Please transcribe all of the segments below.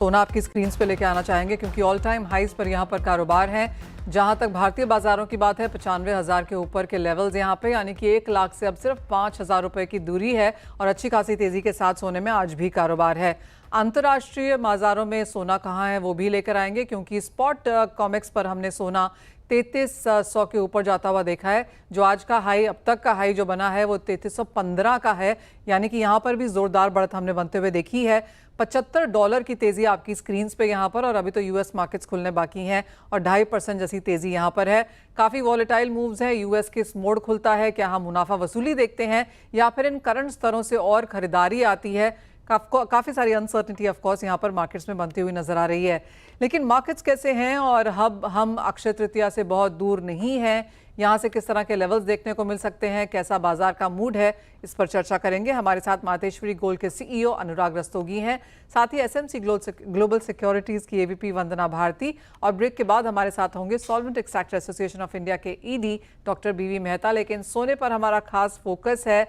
सोना आपकी स्क्रीन पे लेके आना चाहेंगे क्योंकि ऑल टाइम हाइज पर यहाँ पर कारोबार है। जहां तक भारतीय बाजारों की बात है 95,000 के ऊपर के लेवल्स यहाँ पे, यानी कि 1 लाख से अब सिर्फ 5,000 रुपए की दूरी है और अच्छी खासी तेजी के साथ सोने में आज भी कारोबार है। अंतर्राष्ट्रीय बाजारों में सोना कहाँ है वो भी लेकर आएंगे क्योंकि स्पॉट कॉमेक्स पर हमने सोना 3300 के ऊपर जाता हुआ देखा है। जो आज का हाई, अब तक का हाई जो बना है वो 3315 का है, यानी कि यहाँ पर भी जोरदार बढ़त हमने बनते हुए देखी है। $75 की तेजी आपकी स्क्रीन पे यहाँ पर, और अभी तो यूएस मार्केट्स खुलने बाकी हैं और 2.5% जैसी तेजी यहाँ पर है। काफ़ी वॉलेटाइल मूव्स हैं। यूएस किस मोड़ खुलता है, क्या हम मुनाफा वसूली देखते हैं या फिर इन करंट स्तरों से और खरीदारी आती है, काफ़ी सारी अनसर्टिनिटी ऑफ कोर्स यहाँ पर मार्केट्स में बनती हुई नजर आ रही है। लेकिन मार्केट्स कैसे हैं और हम अक्षय तृतीया से बहुत दूर नहीं हैं, यहाँ से किस तरह के लेवल्स देखने को मिल सकते हैं, कैसा बाजार का मूड है, इस पर चर्चा करेंगे। हमारे साथ मातेश्वरी गोल्ड के सीईओ अनुराग रस्तोगी हैं, साथ ही एसएमसी ग्लोबल सिक्योरिटीज की एवीपी वंदना भारती, और ब्रेक के बाद हमारे साथ होंगे solvent extractor association of India के ईडी डॉक्टर बीवी मेहता। लेकिन सोने पर हमारा खास फोकस है।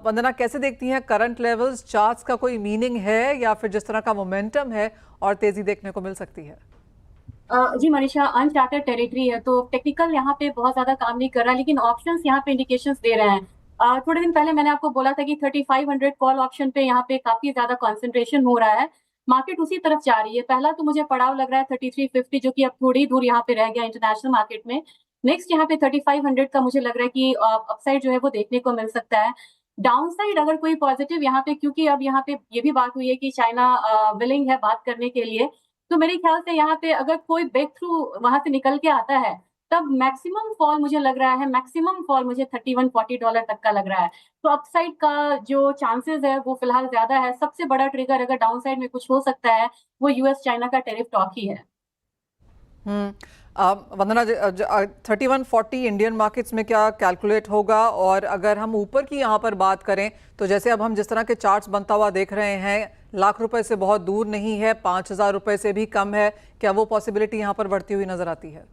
वंदना, कैसे देखती हैं करंट लेवल्स? चार्ट्स का कोई मीनिंग है या फिर जिस तरह का मोमेंटम है और तेजी देखने को मिल सकती है? जी मनीषा, अनचार्टेड टेरिटरी है तो टेक्निकल यहाँ पे बहुत ज्यादा काम नहीं कर रहा, लेकिन ऑप्शंस यहाँ पे इंडिकेशंस दे रहे हैं। थोड़े दिन पहले मैंने आपको बोला था कि 3500 कॉल ऑप्शन पे यहाँ पे काफी ज्यादा कंसंट्रेशन हो रहा है। मार्केट उसी तरफ जा रही है। पहला तो मुझे पड़ाव लग रहा है 3350, जो कि अब थोड़ी दूर यहाँ पे रह गया इंटरनेशनल मार्केट में। नेक्स्ट यहाँ पे 3500 का मुझे लग रहा है कि अपसाइड जो है वो देखने को मिल सकता है। डाउन साइड अगर कोई पॉजिटिव यहाँ पे, क्योंकि अब यहाँ पे ये भी बात हुई है कि चाइना विलिंग है बात करने के लिए, तो मेरे ख्याल से यहाँ पे अगर कोई ब्रेक थ्रू वहां से निकल के आता है तब मैक्सिमम फॉल मुझे लग रहा है, मैक्सिमम फॉल मुझे $3140 तक का लग रहा है। तो अपसाइड का जो चांसेस है वो फिलहाल ज्यादा है। सबसे बड़ा ट्रिगर अगर डाउन साइड में कुछ हो सकता है वो यूएस चाइना का टेरिफ टॉक ही है। वंदना, 3140 इंडियन मार्केट्स में क्या कैलकुलेट होगा? और अगर हम ऊपर की यहाँ पर बात करें तो जैसे अब हम जिस तरह के चार्ट्स बनता हुआ देख रहे हैं, लाख रुपए से बहुत दूर नहीं है, 5,000 रुपए से भी कम है, क्या वो पॉसिबिलिटी यहाँ पर बढ़ती हुई नजर आती है?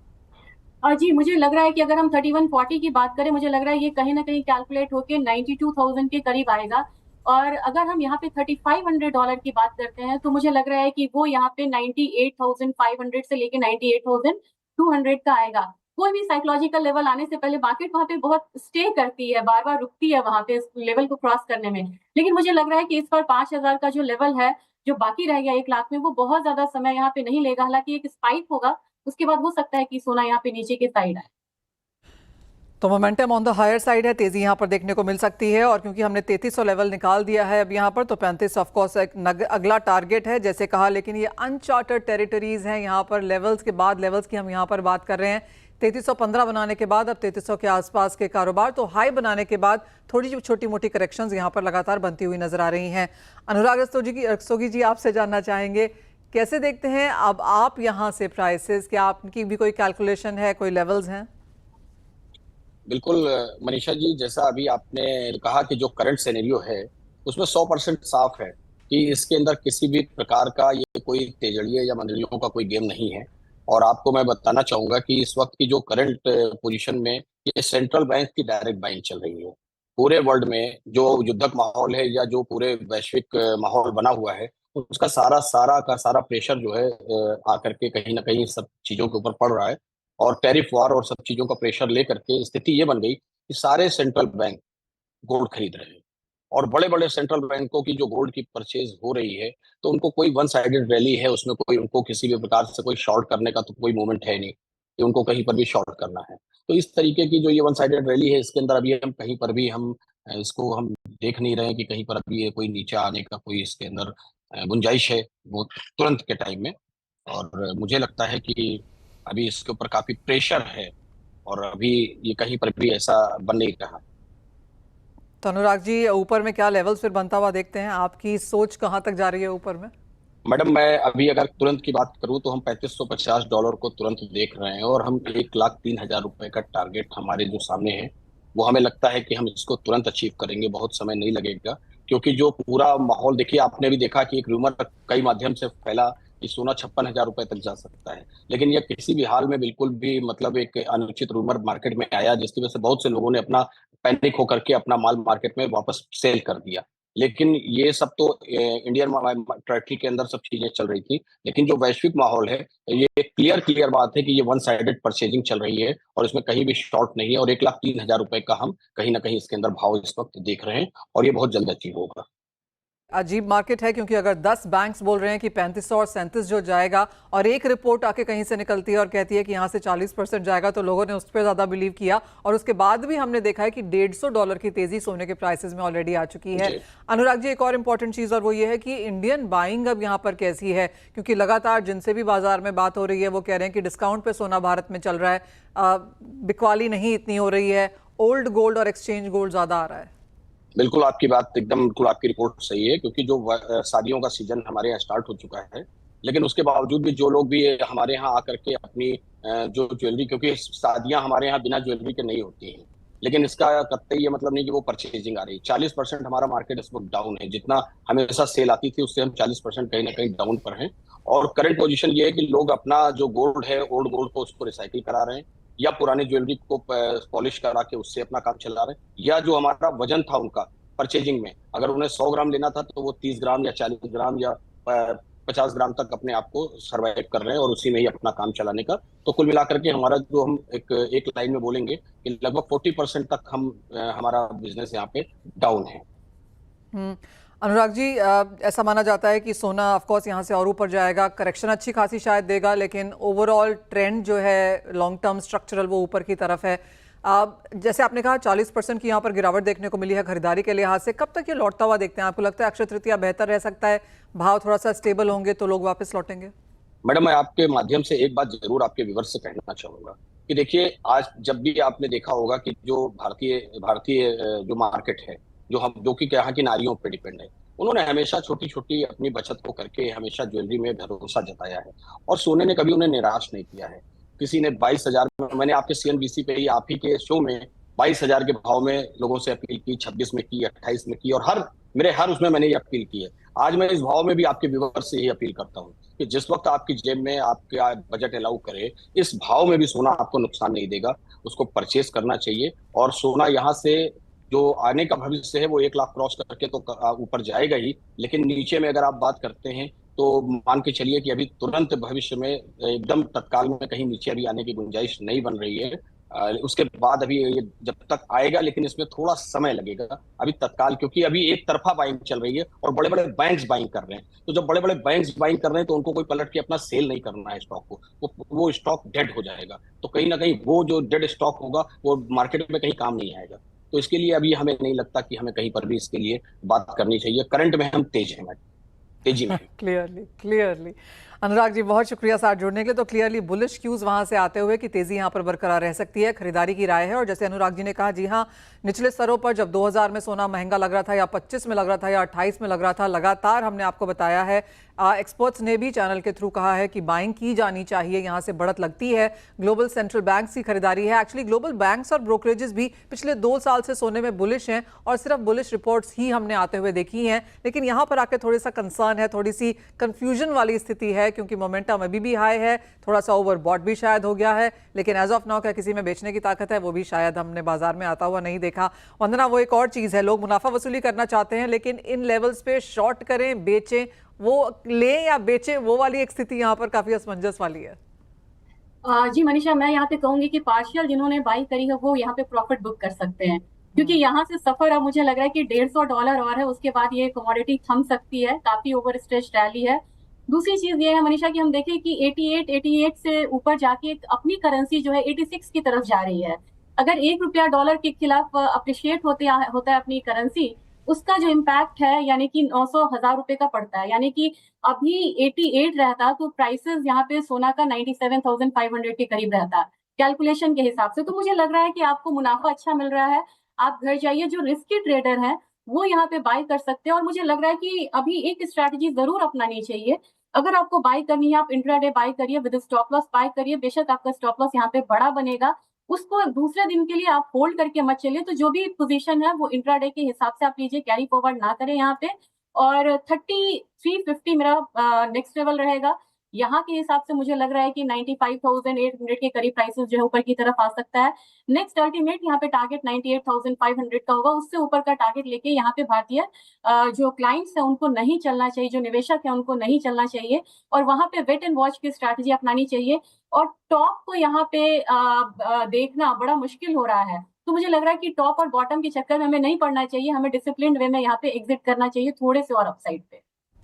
जी मुझे लग रहा है कि अगर हम 3140 की बात करें, मुझे लग रहा है ये कहीं ना कहीं कैलकुलेट होके 92,000 के करीब आएगा। और अगर हम यहाँ पे $3500 की बात करते हैं तो मुझे लग रहा है कि वो यहाँ पे 98,500 से लेके 98,200 का आएगा। कोई भी साइकोलॉजिकल लेवल आने से पहले मार्केट वहां पे बहुत स्टे करती है, बार बार रुकती है वहां पे इस लेवल को क्रॉस करने में। लेकिन मुझे लग रहा है कि इस बार 5,000 का जो लेवल है जो बाकी रह गया 1 लाख में, वो बहुत ज्यादा समय यहाँ पे नहीं लेगा। हालांकि एक स्पाइक होगा, उसके बाद हो सकता है कि सोना यहाँ पे नीचे के साइड आए। तो momentum on the higher side है, तेजी यहाँ पर देखने को मिल सकती है। और क्योंकि हमने 3300 लेवल निकाल दिया है अब यहाँ पर, तो 35 ऑफ कोर्स एक अगला टारगेट है जैसे कहा। लेकिन ये अनचार्टर्ड टेरिटरीज हैं यहाँ पर। लेवल्स के बाद लेवल्स की हम यहाँ पर बात कर रहे हैं। 3315 बनाने के बाद अब 3300 के आसपास के कारोबार, तो हाई बनाने के बाद थोड़ी छोटी मोटी करेक्शंस यहाँ पर लगातार बनती हुई नजर आ रही हैं। अनुराग रस्तोगी जी, आपसे जानना चाहेंगे कैसे देखते हैं अब आप यहाँ से प्राइसेस? क्या आपकी भी कोई कैलकुलेशन है, कोई लेवल्स हैं? बिल्कुल मनीषा जी, जैसा अभी आपने कहा कि जो करंट सिनेरियो है उसमें 100% साफ है कि इसके अंदर किसी भी प्रकार का ये कोई तेजड़िए या मंडलियों का कोई गेम नहीं है। और आपको मैं बताना चाहूंगा कि इस वक्त की जो करंट पोजीशन में ये सेंट्रल बैंक की डायरेक्ट बाइंग चल रही है। पूरे वर्ल्ड में जो युद्धक माहौल है या जो पूरे वैश्विक माहौल बना हुआ है, उसका सारा सारा का सारा प्रेशर जो है आकर के कहीं ना कहीं सब चीजों के ऊपर पड़ रहा है। और टैरिफ वार और सब चीजों का प्रेशर लेकर के स्थिति ये बन गई कि सारे सेंट्रल बैंक गोल्ड खरीद रहे हैं। और बड़े बड़े सेंट्रल बैंकों की जो गोल्ड की परचेज हो रही है, तो उनको कोई वन साइडेड रैली है, उसमें कोई उनको किसी भी प्रकार से कोई शॉर्ट करने का तो कोई मूवमेंट है नहीं कि उनको कहीं पर भी शॉर्ट करना है। तो इस तरीके की जो ये वन साइडेड रैली है, इसके अंदर अभी हम कहीं पर भी हम इसको हम देख नहीं रहे हैं कि कहीं पर अभी ये कोई नीचे आने का कोई इसके अंदर गुंजाइश है वो तुरंत के टाइम में। और मुझे लगता है कि अभी इसके ऊपर काफी प्रेशर है और अभी ये कहीं पर भी ऐसा बन नहीं रहा। तो अनुराग जी, ऊपर में क्या लेवल्स फिर बनता हुआ देखते हैं? आपकी सोच कहाँ तक जा रही है ऊपर में? मैडम, मैं अभी अगर तुरंत की बात करूं तो हम $3550 को तुरंत देख रहे हैं और हम 1,03,000 का टारगेट हमारे जो सामने है वो हमें लगता है कि हम इसको तुरंत अचीव करेंगे, बहुत समय नहीं लगेगा। क्योंकि जो पूरा माहौल देखिए, आपने भी देखा कि एक रूमर कई माध्यम से फैला कि सोना ₹56,000 तक जा सकता है, लेकिन यह किसी भी हाल में बिल्कुल भी मतलब एक अनुचित रूमर मार्केट में आया जिसकी वजह से बहुत से लोगों ने अपना पैनिक होकर के अपना माल मार्केट में वापस सेल कर दिया। लेकिन ये सब तो इंडियन टेरिटरी के अंदर सब चीजें चल रही थी। लेकिन जो वैश्विक माहौल है, ये क्लियर बात है कि ये वन साइडेड परचेजिंग चल रही है और इसमें कहीं भी शॉर्ट नहीं है, और 1,03,000 रुपए का हम कहीं ना कहीं इसके अंदर भाव इस वक्त देख रहे हैं, और ये बहुत जल्द अचीव होगा। अजीब मार्केट है क्योंकि अगर 10 बैंक्स बोल रहे हैं कि 3500 और 37 जो जाएगा और एक रिपोर्ट आके कहीं से निकलती है और कहती है कि यहाँ से 40% जाएगा, तो लोगों ने उस पर ज़्यादा बिलीव किया और उसके बाद भी हमने देखा है कि $150 की तेजी सोने के प्राइसेस में ऑलरेडी आ चुकी है। अनुराग जी, एक और इम्पॉर्टेंट चीज़ और वो ये है कि इंडियन बाइंग अब यहाँ पर कैसी है, क्योंकि लगातार जिनसे भी बाजार में बात हो रही है वो कह रहे हैं कि डिस्काउंट पे सोना भारत में चल रहा है, बिकवाली नहीं इतनी हो रही है, ओल्ड गोल्ड और एक्सचेंज गोल्ड ज़्यादा आ रहा है। बिल्कुल आपकी बात एकदम, बिल्कुल आपकी रिपोर्ट सही है, क्योंकि जो शादियों का सीजन हमारे यहाँ स्टार्ट हो चुका है, लेकिन उसके बावजूद भी जो लोग भी हमारे यहाँ आकर के अपनी जो ज्वेलरी, क्योंकि शादियां हमारे यहाँ बिना ज्वेलरी के नहीं होती हैं, लेकिन इसका कतई ये मतलब नहीं कि वो परचेजिंग आ रही है। 40% हमारा मार्केट इस वक्त डाउन है, जितना हमेशा सेल आती थी उससे हम 40% कहीं ना कहीं डाउन पर हैं। और करंट पोजीशन ये है कि लोग अपना जो गोल्ड है, ओल्ड गोल्ड को उसको रिसाइकिल करा रहे हैं, या पुरानी ज्वेलरी को पॉलिश करा के उससे अपना काम चला रहे हैं, या जो हमारा वजन था उनका परचेजिंग में, अगर उन्हें 100 ग्राम लेना था तो वो 30 ग्राम या 40 ग्राम या 50 ग्राम तक अपने आप को सर्वाइव कर रहे हैं और उसी में ही अपना काम चलाने का। तो कुल मिलाकर के हमारा जो हम एक लाइन में बोलेंगे कि लगभग 40% तक हम हमारा बिजनेस यहाँ पे डाउन है। अनुराग जी, ऐसा माना जाता है कि सोना ऑफ कोर्स यहाँ से और ऊपर जाएगा, करेक्शन अच्छी खासी शायद देगा, लेकिन ओवरऑल ट्रेंड जो है लॉन्ग टर्म स्ट्रक्चरल वो ऊपर की तरफ है। जैसे आपने कहा 40% की यहाँ पर गिरावट देखने को मिली है खरीदारी के लिहाज से, कब तक ये लौटता हुआ देखते हैं? आपको लगता है अक्षय तृतीया बेहतर रह सकता है, भाव थोड़ा सा स्टेबल होंगे तो लोग वापस लौटेंगे? मैडम, मैं आपके माध्यम से एक बात जरूर आपके व्यूअर्स से कहना चाहूंगा कि देखिए, आज जब भी आपने देखा होगा कि जो भारतीय भारतीय जो मार्केट है, जो कि यहाँ की नारियों पे डिपेंड है, उन्होंने हमेशा छोटी छोटी अपनी बचत को करके हमेशा ज्वेलरी में भरोसा जताया है, और सोने ने कभी उन्हें निराश नहीं किया है। किसी ने 22,000 में, मैंने आपके सीएनबीसी पे ही आप ही के शो में 22,000 के भाव में लोगों से अपील की, 26 में की, 28 में की, और मेरे हर उसमें मैंने ये अपील की है। आज मैं इस भाव में भी आपके व्यूअर्स से यही अपील करता हूँ कि जिस वक्त आपकी जेब में आपका बजट अलाउ करे, इस भाव में भी सोना आपको नुकसान नहीं देगा, उसको परचेस करना चाहिए। और सोना यहाँ से जो आने का भविष्य है वो 1 लाख क्रॉस करके तो ऊपर जाएगा ही, लेकिन नीचे में अगर आप बात करते हैं तो मान के चलिए कि अभी तुरंत भविष्य में एकदम तत्काल में कहीं नीचे अभी आने की गुंजाइश नहीं बन रही है। उसके बाद अभी ये जब तक आएगा, लेकिन इसमें थोड़ा समय लगेगा अभी तत्काल, क्योंकि अभी एक तरफा बाइंग चल रही है और बड़े बड़े बैंक्स बाइंग कर रहे हैं। तो जब बड़े बड़े बैंक्स बाइंग कर रहे हैं तो उनको कोई पलट के अपना सेल नहीं करना है स्टॉक को, वो स्टॉक डेड हो जाएगा। तो कहीं ना कहीं वो जो डेड स्टॉक होगा वो मार्केट में कहीं काम नहीं आएगा। तो इसके लिए अभी हमें नहीं लगता कि हमें कहीं पर भी इसके लिए बात करनी चाहिए। करंट में हम तेज हैं, तेजी में। क्लियरली अनुराग जी, बहुत शुक्रिया साथ जुड़ने के लिए। तो क्लियरली बुलिश क्यूज वहां से आते हुए कि तेजी यहां पर बरकरार रह सकती है, खरीदारी की राय है। और जैसे अनुराग जी ने कहा, जी हाँ, निचले स्तरों पर जब 2000 में सोना महंगा लग रहा था, या 25 में लग रहा था, या 28 में लग रहा था, लगातार हमने आपको बताया है, एक्सपर्ट्स ने भी चैनल के थ्रू कहा है कि बाइंग की जानी चाहिए, यहाँ से बढ़त लगती है। ग्लोबल सेंट्रल बैंक की खरीदारी है। एक्चुअली ग्लोबल बैंक्स और ब्रोकरेजेस भी पिछले 2 साल से सोने में बुलिश हैं और सिर्फ बुलिश रिपोर्ट्स ही हमने आते हुए देखी हैं। लेकिन यहाँ पर आकर थोड़ा सा कंसर्न है, थोड़ी सी कंफ्यूजन वाली स्थिति है, क्योंकि मोमेंटम अभी भी हाई है, थोड़ा सा ओवरबॉट भी शायद हो गया है, लेकिन एज ऑफ नाउ क्या किसी में बेचने की ताकत है, वो भी शायद हमने बाजार में आता हुआ नहीं देखा। वंदना, वो एक और चीज़ है, लोग मुनाफा वसूली करना चाहते हैं, लेकिन इन लेवल्स पे शॉर्ट करें, बेचें, वो लें या बेचें, वो वाली एक स्थिति यहाँ पर काफी असमंजस वाली है। जी मनीषा, मैं यहाँ पे कहूंगी कि पार्शियल जिन्होंने बाई करी है वो यहाँ पे प्रॉफिट बुक कर सकते हैं, क्योंकि यहाँ से सफर अब मुझे लग रहा है कि $150 और है, उसके बाद ये कमोडिटी थम सकती है। काफी ओवर स्ट्रेच रैली है। दूसरी चीज ये है मनीषा कि हम देखें कि 88 से ऊपर जाके अपनी करेंसी जो है 86 की तरफ जा रही है। अगर $1 डॉलर के खिलाफ अप्रिशिएट होता है अपनी करेंसी, उसका जो इम्पैक्ट है यानी कि 900,000 रुपए का पड़ता है। यानी कि अभी 88 रहता तो प्राइसेस यहाँ पे सोना का 97,500 के करीब रहता कैलकुलेशन के हिसाब से। तो मुझे लग रहा है कि आपको मुनाफा अच्छा मिल रहा है, आप घर जाइए। जो रिस्की ट्रेडर हैं वो यहाँ पे बाय कर सकते हैं, और मुझे लग रहा है कि अभी एक स्ट्रैटेजी जरूर अपनानी चाहिए। अगर आपको बाय करनी है, आप इंट्राडे बाय करिए, विद स्टॉप लॉस बाय करिए। बेशक आपका स्टॉप लॉस यहाँ पे बड़ा बनेगा, उसको दूसरे दिन के लिए आप होल्ड करके मत चलिए। तो जो भी पोजीशन है वो इंट्राडे के हिसाब से आप लीजिए, कैरी फॉरवर्ड ना करें यहाँ पे। और 3350 मेरा नेक्स्ट लेवल रहेगा। यहाँ के हिसाब से मुझे लग रहा है कि 95,800 के करीब प्राइसेस जो है ऊपर की तरफ आ सकता है। नेक्स्ट अल्टीमेट यहाँ पे टारगेट 98,500 का होगा, उससे ऊपर का टारगेट लेके यहाँ पे भारतीय जो क्लाइंट्स है उनको नहीं चलना चाहिए, जो निवेशक है उनको नहीं चलना चाहिए और वहां पे वेट एंड वॉच की स्ट्रैटेजी अपनानी चाहिए। और टॉप को यहाँ पे देखना बड़ा मुश्किल हो रहा है, तो मुझे लग रहा है कि टॉप और बॉटम के चक्कर में हमें नहीं पड़ना चाहिए, हमें डिसिप्लिन्ड वे में यहाँ पे एग्जिट करना चाहिए थोड़े से और अपसाइड पे।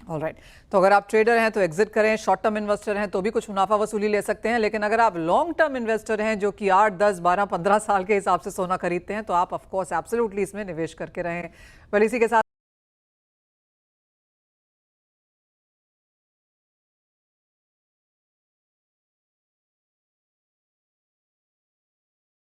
ऑलराइट, तो अगर आप ट्रेडर हैं तो एग्जिट करें, शॉर्ट टर्म इन्वेस्टर हैं तो भी कुछ मुनाफा वसूली ले सकते हैं, लेकिन अगर आप लॉन्ग टर्म इन्वेस्टर हैं जो कि 8, 10, 12, 15 साल के हिसाब से सोना खरीदते हैं तो आप ऑफ कोर्स एब्सोल्युटली इसमें निवेश करके रहें। वेल, इसी के साथ